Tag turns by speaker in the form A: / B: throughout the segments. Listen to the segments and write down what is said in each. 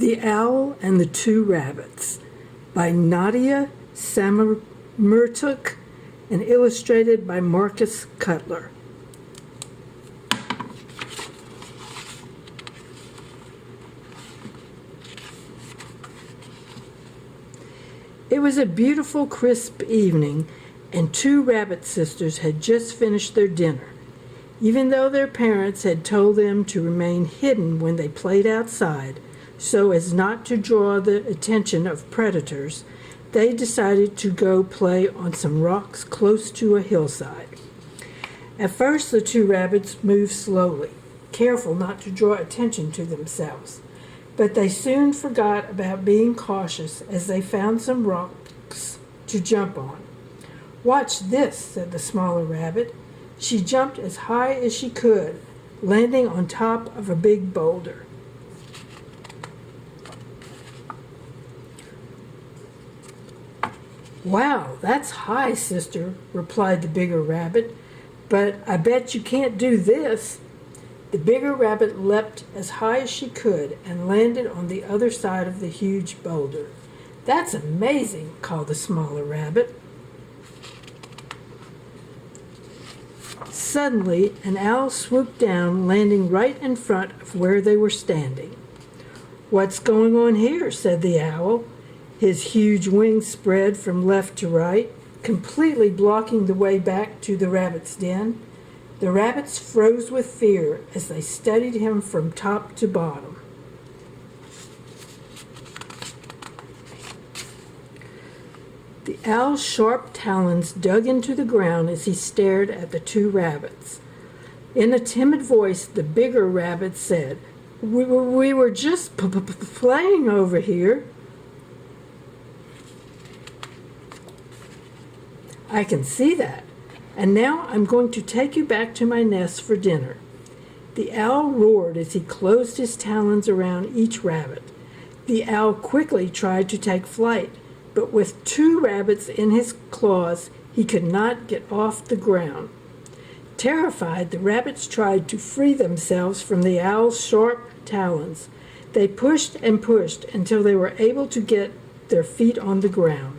A: The Owl and the Two Rabbits by Nadia, Sammurtok, and illustrated by Marcus Cutler. It was a beautiful, crisp evening, and two rabbit sisters had just finished their dinner. Even though their parents had told them to remain hidden when they played outside, so as not to draw the attention of predators, they decided to go play on some rocks close to a hillside. At first, the two rabbits moved slowly, careful not to draw attention to themselves. But they soon forgot about being cautious as they found some rocks to jump on. "Watch this," said the smaller rabbit. She jumped as high as she could, landing on top of a big boulder. "Wow, that's high, sister," replied the bigger rabbit, "but I bet you can't do this." The bigger rabbit leapt as high as she could and landed on the other side of the huge boulder. "That's amazing," called the smaller rabbit. Suddenly, an owl swooped down, landing right in front of where they were standing. "What's going on here?" said the owl. His huge wings spread from left to right, completely blocking the way back to the rabbit's den. The rabbits froze with fear as they studied him from top to bottom. The owl's sharp talons dug into the ground as he stared at the two rabbits. In a timid voice, the bigger rabbit said, We were just playing over here." "I can see that. And now I'm going to take you back to my nest for dinner." The owl roared as he closed his talons around each rabbit. The owl quickly tried to take flight, but with two rabbits in his claws, he could not get off the ground. Terrified, the rabbits tried to free themselves from the owl's sharp talons. They pushed and pushed until they were able to get their feet on the ground.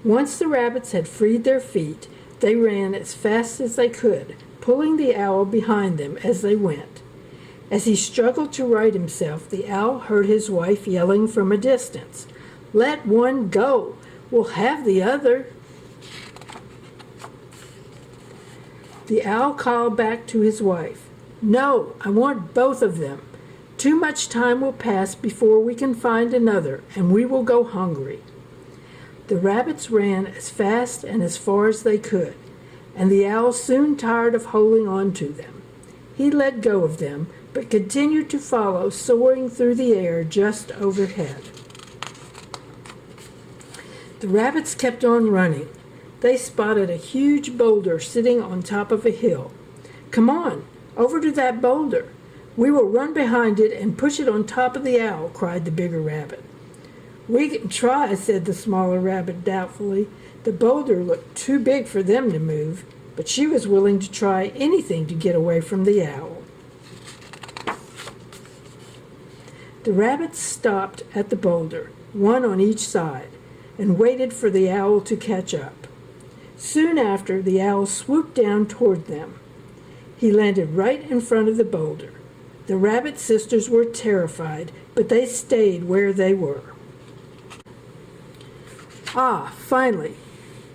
A: Once the rabbits had freed their feet, they ran as fast as they could, pulling the owl behind them as they went. As he struggled to right himself, the owl heard his wife yelling from a distance, "Let one go! We'll have the other!" The owl called back to his wife, "No, I want both of them. Too much time will pass before we can find another, and we will go hungry." The rabbits ran as fast and as far as they could, and the owl soon tired of holding on to them. He let go of them, but continued to follow, soaring through the air just overhead. The rabbits kept on running. They spotted a huge boulder sitting on top of a hill. "Come on, over to that boulder. We will run behind it and push it on top of the owl," cried the bigger rabbit. "We can try," said the smaller rabbit doubtfully. The boulder looked too big for them to move, but she was willing to try anything to get away from the owl. The rabbits stopped at the boulder, one on each side, and waited for the owl to catch up. Soon after, the owl swooped down toward them. He landed right in front of the boulder. The rabbit sisters were terrified, but they stayed where they were. "Ah, finally.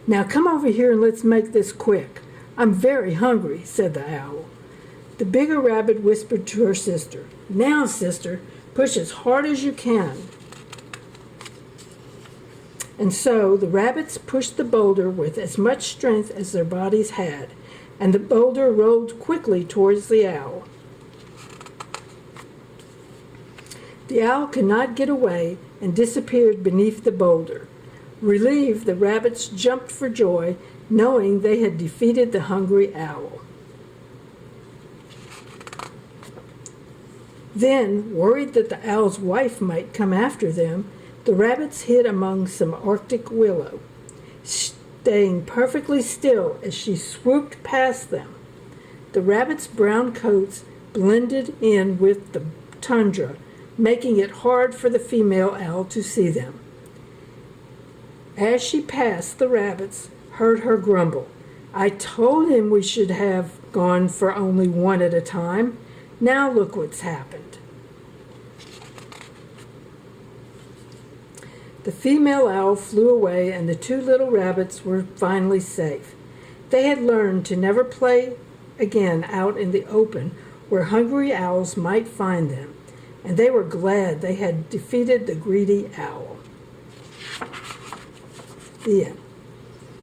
A: Now come over here and let's make this quick. I'm very hungry," said the owl. The bigger rabbit whispered to her sister, "Now, sister, push as hard as you can." And so the rabbits pushed the boulder with as much strength as their bodies had, and the boulder rolled quickly towards the owl. The owl could not get away and disappeared beneath the boulder. Relieved, the rabbits jumped for joy, knowing they had defeated the hungry owl. Then, worried that the owl's wife might come after them, the rabbits hid among some Arctic willow, staying perfectly still as she swooped past them. The rabbits' brown coats blended in with the tundra, making it hard for the female owl to see them. As she passed, the rabbits heard her grumble. "I told him we should have gone for only one at a time. Now look what's happened." The female owl flew away, and the two little rabbits were finally safe. They had learned to never play again out in the open where hungry owls might find them, and they were glad they had defeated the greedy owl. The end.